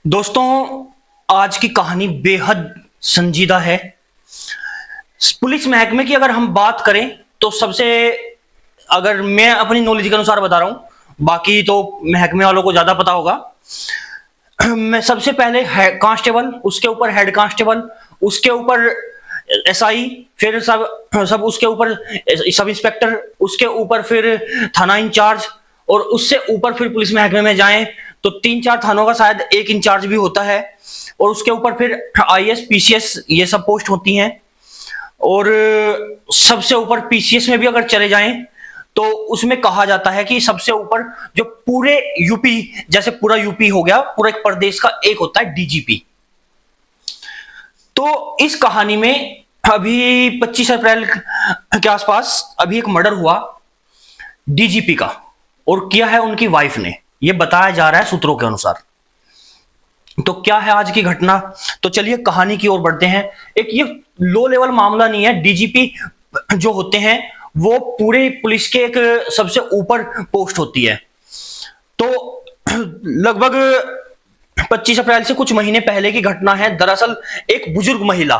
दोस्तों, आज की कहानी बेहद संजीदा है। पुलिस महकमे की अगर हम बात करें तो सबसे, अगर मैं अपनी नॉलेज के अनुसार बता रहा हूं, बाकी तो महकमे वालों को ज्यादा पता होगा। मैं सबसे पहले कांस्टेबल, उसके ऊपर हेड कांस्टेबल, उसके ऊपर एसआई, फिर सब सब उसके ऊपर सब इंस्पेक्टर, उसके ऊपर फिर थाना इंचार्ज, और उससे ऊपर फिर पुलिस महकमे में जाएं तो 3-4 थानों का शायद एक इंचार्ज भी होता है, और उसके ऊपर फिर आईएएस पीसीएस ये सब पोस्ट होती हैं। और सबसे ऊपर पीसीएस में भी अगर चले जाएं तो उसमें कहा जाता है कि सबसे ऊपर जो पूरे यूपी, जैसे पूरा यूपी हो गया, पूरा एक प्रदेश का एक होता है डीजीपी। तो इस कहानी में अभी 25 अप्रैल के आसपास अभी एक मर्डर हुआ डीजीपी का, और किया है उनकी वाइफ ने, यह बताया जा रहा है सूत्रों के अनुसार। तो क्या है आज की घटना, तो चलिए कहानी की ओर बढ़ते हैं। एक ये लो लेवल मामला नहीं है। डीजीपी जो होते हैं वो पूरे पुलिस के एक सबसे ऊपर पोस्ट होती है। तो लगभग 25 अप्रैल से कुछ महीने पहले की घटना है। दरअसल एक बुजुर्ग महिला,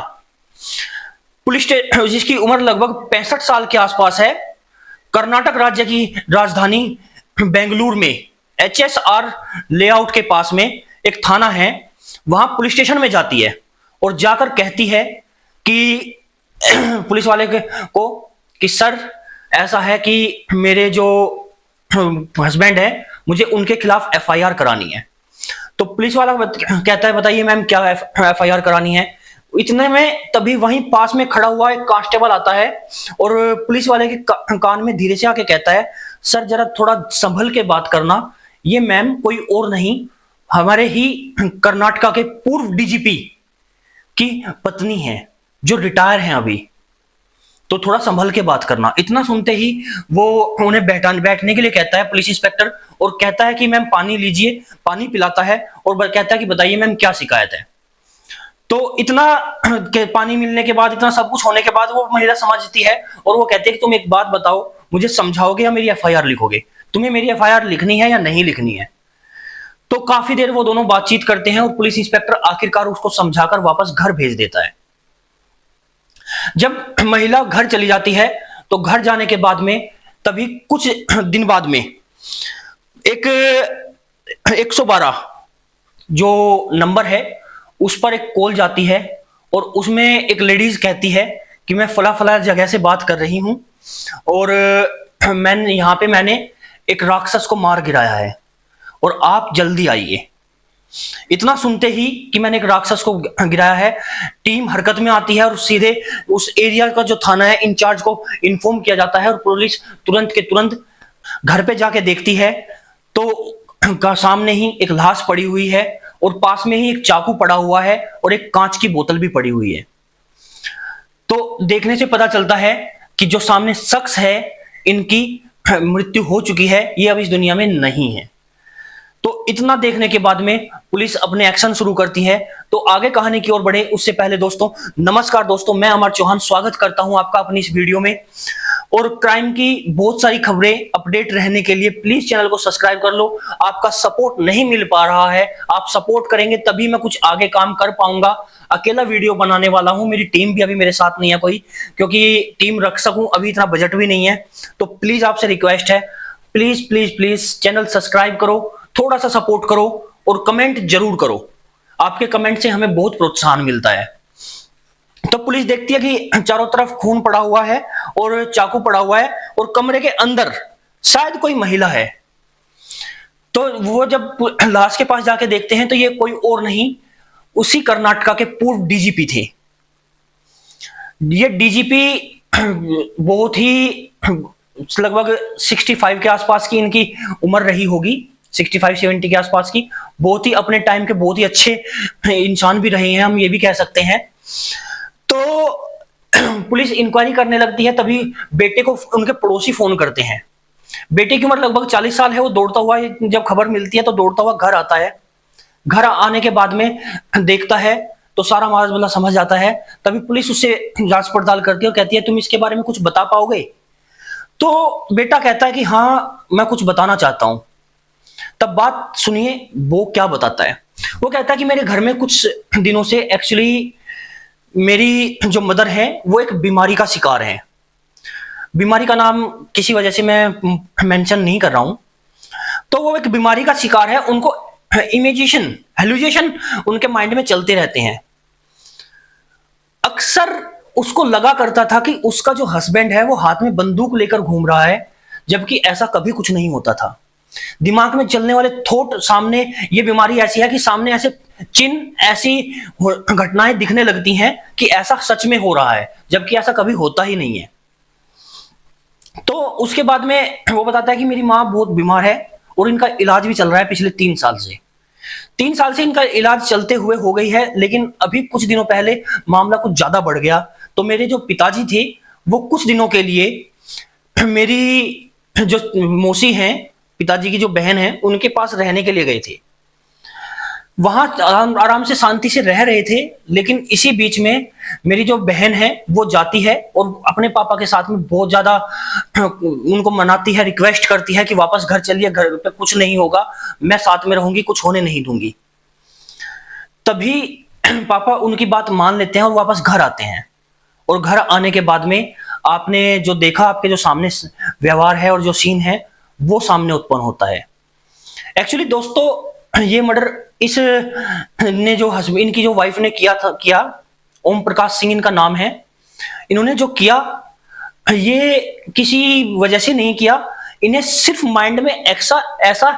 पुलिस जिसकी उम्र लगभग 65 साल के आसपास है, कर्नाटक राज्य की राजधानी बेंगलुरु में एचएसआर लेआउट के पास में एक थाना है, वहां पुलिस स्टेशन में जाती है और जाकर कहती है कि पुलिस वाले को कि सर, ऐसा है कि मेरे जो हस्बैंड है, मुझे उनके खिलाफ एफआईआर करानी है। तो पुलिस वाला कहता है बताइए मैम क्या एफआईआर करानी है। इतने में तभी वहीं पास में खड़ा हुआ एक कांस्टेबल आता है और पुलिस वाले के कान में धीरे से आके कहता है, सर जरा थोड़ा संभल के बात करना, ये मैम कोई और नहीं, हमारे ही कर्नाटका के पूर्व डीजीपी की पत्नी है जो रिटायर हैं अभी, तो थोड़ा संभल के बात करना। इतना सुनते ही वो उन्हें बैठने के लिए कहता है पुलिस इंस्पेक्टर, और कहता है कि मैम पानी लीजिए, पानी पिलाता है और कहता है कि बताइए मैम क्या शिकायत है। तो इतना के पानी मिलने के बाद, इतना सब कुछ होने के बाद वो महिला समझती है और वो कहती है कि तुम एक बात बताओ, मुझे समझाओगे या मेरी एफआईआर लिखोगे, तुम्हें मेरी एफआईआर लिखनी है या नहीं लिखनी है। तो काफी देर वो दोनों बातचीत करते हैं और पुलिस इंस्पेक्टर आखिरकार उसको समझाकर वापस घर भेज देता है। जब महिला घर चली जाती है तो घर जाने के बाद में तभी कुछ दिन बाद में एक 112 जो नंबर है उस पर एक कॉल जाती है, और उसमें एक लेडीज कहती है कि मैं फला फला जगह से बात कर रही हूं और मैंने एक राक्षस को मार गिराया है और आप जल्दी आइए। इतना सुनते ही कि मैंने एक राक्षस को गिराया है, टीम हरकत में आती है और सीधे उस एरिया का जो थाना है इंचार्ज को इन्फॉर्म किया जाता है, और पुलिस तुरंत के तुरंत घर पे जाके देखती है तो का सामने ही एक लाश पड़ी हुई है और पास में ही एक चाकू पड़ा हुआ है और एक कांच की बोतल भी पड़ी हुई है। तो देखने से पता चलता है कि जो सामने शख्स है, इनकी मृत्यु हो चुकी है, ये अब इस दुनिया में नहीं है। तो इतना देखने के बाद में पुलिस अपने एक्शन शुरू करती है। तो आगे कहानी की ओर बढ़े उससे पहले दोस्तों, नमस्कार दोस्तों, मैं अमर चौहान स्वागत करता हूं आपका अपनी इस वीडियो में। और क्राइम की बहुत सारी खबरें अपडेट रहने के लिए प्लीज चैनल को सब्सक्राइब कर लो। आपका सपोर्ट नहीं मिल पा रहा है, आप सपोर्ट करेंगे तभी मैं कुछ आगे काम कर पाऊंगा। अकेला वीडियो बनाने वाला हूं, मेरी टीम भी अभी मेरे साथ नहीं है कोई, क्योंकि टीम रख सकूं अभी इतना बजट भी नहीं है। तो प्लीज आपसे रिक्वेस्ट है, please please please channel subscribe करो, थोड़ा सा सपोर्ट करो और कमेंट जरूर करो। आपके कमेंट से हमें बहुत प्रोत्साहन मिलता है। तो पुलिस देखती है कि चारों तरफ खून पड़ा हुआ है और चाकू पड़ा हुआ है और कमरे के अंदर शायद कोई महिला है। तो वो जब लाश के पास जाके देखते हैं तो ये कोई और नहीं, उसी कर्नाटका के पूर्व डीजीपी थे। ये डीजीपी बहुत ही लगभग 65 के आसपास की इनकी उम्र रही होगी, 65-70 के आसपास की। बहुत ही अपने टाइम के बहुत ही अच्छे इंसान भी रहे हैं, हम ये भी कह सकते हैं। तो पुलिस इंक्वायरी करने लगती है, तभी बेटे को उनके पड़ोसी फोन करते हैं। बेटे की उम्र लगभग 40 साल है। वो दौड़ता हुआ, जब खबर मिलती है तो दौड़ता हुआ घर आता है। घर आने के बाद में देखता है तो सारा मामला बंदा समझ जाता है। तभी पुलिस उससे जांच पड़ताल करती है और कहती है तुम इसके बारे में कुछ बता पाओगे। तो बेटा कहता है कि हाँ मैं कुछ बताना चाहता हूं। तब बात सुनिए वो क्या बताता है। वो कहता है कि मेरे घर में कुछ दिनों से एक्चुअली मेरी जो मदर है वो एक बीमारी का शिकार है। बीमारी का नाम किसी वजह से मैं मेंशन नहीं कर रहा हूं। तो वो एक बीमारी का शिकार है, उनको इमेजिनेशन हेलुसिनेशन उनके माइंड में चलते रहते हैं। अक्सर उसको लगा करता था कि उसका जो हस्बैंड है वो हाथ में बंदूक लेकर घूम रहा है, जबकि ऐसा कभी कुछ नहीं होता था। दिमाग में चलने वाले थॉट सामने, ये बीमारी ऐसी है कि सामने ऐसे चिन्ह, ऐसी घटनाएं दिखने लगती हैं कि ऐसा सच में हो रहा है, जबकि ऐसा कभी होता ही नहीं है। तो उसके बाद में वो बताता है कि मेरी माँ बहुत बीमार है और इनका इलाज भी चल रहा है पिछले 3 साल से। 3 साल से इनका इलाज चलते हुए हो गई है, लेकिन अभी कुछ दिनों पहले मामला कुछ ज्यादा बढ़ गया। तो मेरे जो पिताजी थे वो कुछ दिनों के लिए मेरी जो मौसी हैं, पिताजी की जो बहन है, उनके पास रहने के लिए गए थे। वहां आराम से शांति से रह रहे थे, लेकिन इसी बीच में मेरी जो बहन है वो जाती है और अपने पापा के साथ में बहुत ज्यादा उनको मनाती है, रिक्वेस्ट करती है कि वापस घर चलिए, घर पे कुछ नहीं होगा, मैं साथ में रहूंगी, कुछ होने नहीं दूंगी। तभी पापा उनकी बात मान लेते हैं और वापस घर आते हैं। और घर आने के बाद में आपने जो देखा, आपके जो सामने व्यवहार है और जो सीन है वो सामने उत्पन्न होता है। एक्चुअली दोस्तों, ये मर्डर इस ने जो हस्बैंड, इनकी जो वाइफ ने किया ओम प्रकाश सिंह इनका नाम है। इन्होंने जो किया ये किसी वजह से नहीं किया, इन्हें सिर्फ माइंड में ऐसा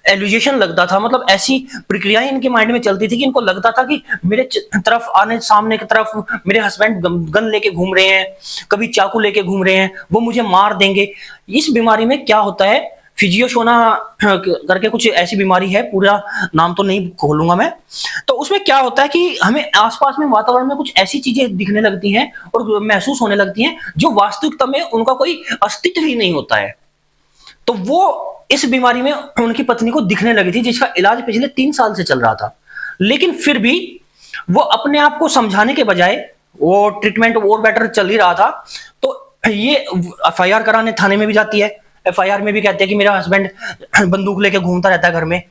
एल्यूजेशन लगता था, मतलब ऐसी प्रक्रियाएं इनके माइंड में चलती थी कि इनको लगता था कि मेरे तरफ आने, सामने की तरफ मेरे हस्बैंड गन लेके घूम रहे हैं, कभी चाकू लेके घूम रहे हैं, वो मुझे मार देंगे। इस बीमारी में क्या होता है, फिजियोशोना करके कुछ ऐसी बीमारी है, पूरा नाम तो नहीं खोलूंगा मैं। तो उसमें क्या होता है कि हमें आसपास में वातावरण में कुछ ऐसी चीजें दिखने लगती हैं और महसूस होने लगती हैं जो वास्तविकता में उनका कोई अस्तित्व ही नहीं होता है। तो वो इस बीमारी में उनकी पत्नी को दिखने लगी थी, जिसका इलाज पिछले 3 साल से चल रहा था। लेकिन फिर भी वो अपने आप को समझाने के बजाय, वो ट्रीटमेंट और बेटर चल ही रहा था, तो ये एफआईआर कराने थाने में भी जाती है। एफआईआर में भी कहते हैं कि मेरा हस्बैंड बंदूक लेके घूमता रहता है घर में।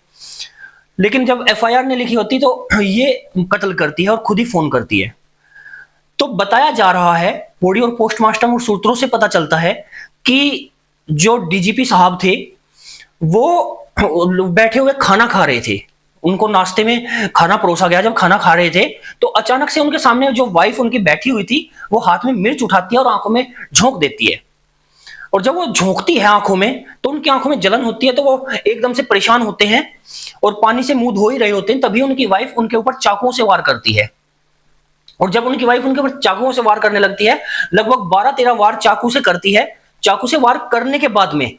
लेकिन जब एफआईआर ने लिखी होती तो ये कत्ल करती है और खुद ही फोन करती है। तो बताया जा रहा है, बॉडी और पोस्टमार्टम और सूत्रों से पता चलता है कि जो डीजीपी साहब थे वो बैठे हुए खाना खा रहे थे, उनको नाश्ते में खाना परोसा गया। जब खाना खा रहे थे तो अचानक से उनके सामने जो वाइफ उनकी बैठी हुई थी वो हाथ में मिर्च उठाती है और आंखों में झोंक देती है। और जब वो झोंकती है आंखों में तो उनकी आंखों में जलन होती है, तो वो एकदम से परेशान होते हैं और पानी से मुंह धो ही रहे होते हैं। तभी उनकी वाइफ उनके ऊपर चाकुओं से वार करती है। और जब उनकी वाइफ उनके ऊपर चाकुओं से वार करने लगती है, लगभग 12-13 वार चाकू से करती है। चाकू से वार करने के बाद में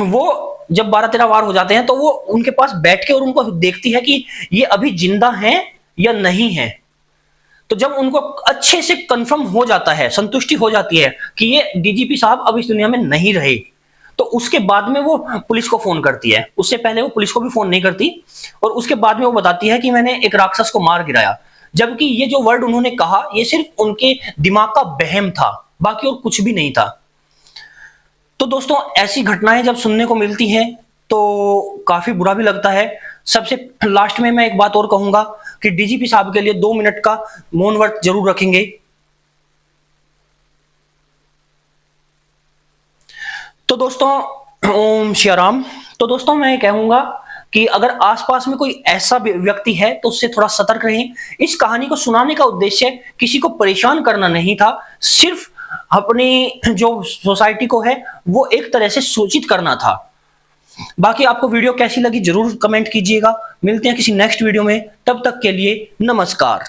वो जब 12-13 वार हो जाते हैं तो वो उनके पास बैठ के और उनको देखती है कि ये अभी जिंदा हैं या नहीं है। तो जब उनको अच्छे से कंफर्म हो जाता है, संतुष्टि हो जाती है कि ये डीजीपी साहब अब इस दुनिया में नहीं रहे, तो उसके बाद में वो पुलिस को फोन करती है। उससे पहले वो पुलिस को भी फोन नहीं करती। और उसके बाद में वो बताती है कि मैंने एक राक्षस को मार गिराया। जबकि ये जो वर्ड उन्होंने कहा ये सिर्फ उनके दिमाग का वहम था, बाकी और कुछ भी नहीं था। तो दोस्तों, ऐसी घटनाएं जब सुनने को मिलती हैं तो काफी बुरा भी लगता है। सबसे लास्ट में मैं एक बात और कहूंगा कि डीजीपी साहब के लिए 2 मिनट का मौन व्रत जरूर रखेंगे। तो दोस्तों, ओम श्री राम। तो दोस्तों, मैं कहूंगा कि अगर आसपास में कोई ऐसा व्यक्ति है तो उससे थोड़ा सतर्क रहें। इस कहानी को सुनाने का उद्देश्य किसी को परेशान करना नहीं था, सिर्फ अपनी जो सोसाइटी को है वो एक तरह से सूचित करना था। बाकी आपको वीडियो कैसी लगी जरूर कमेंट कीजिएगा। मिलते हैं किसी नेक्स्ट वीडियो में, तब तक के लिए नमस्कार।